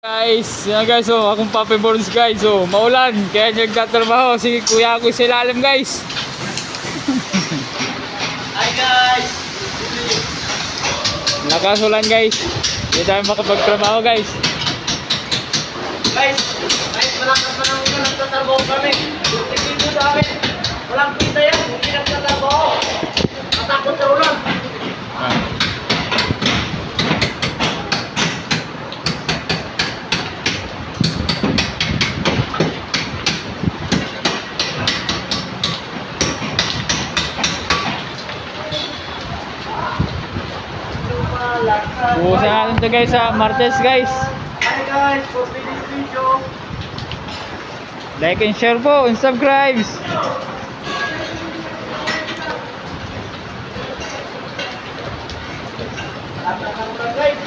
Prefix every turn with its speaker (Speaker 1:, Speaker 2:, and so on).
Speaker 1: Guys, yan guys, oh, akong Papi Bones guys, oh, maulan, kaya nagtatrabaho si kuya ko sa ilalim guys.
Speaker 2: Hi guys!
Speaker 1: Lakas ulan guys, hindi tayo makapagtrabaho guys.
Speaker 2: Guys, kahit malakas pa ng ulan, nagtatrabaho kami. Dito sa amin, walang pita yan, hindi nagtatrabaho. Matakot sa ulan.
Speaker 1: Pusa natin to guys sa Martes guys.
Speaker 2: Hi guys, for this video.
Speaker 1: Like and share po and subscribe.
Speaker 2: At ang guys,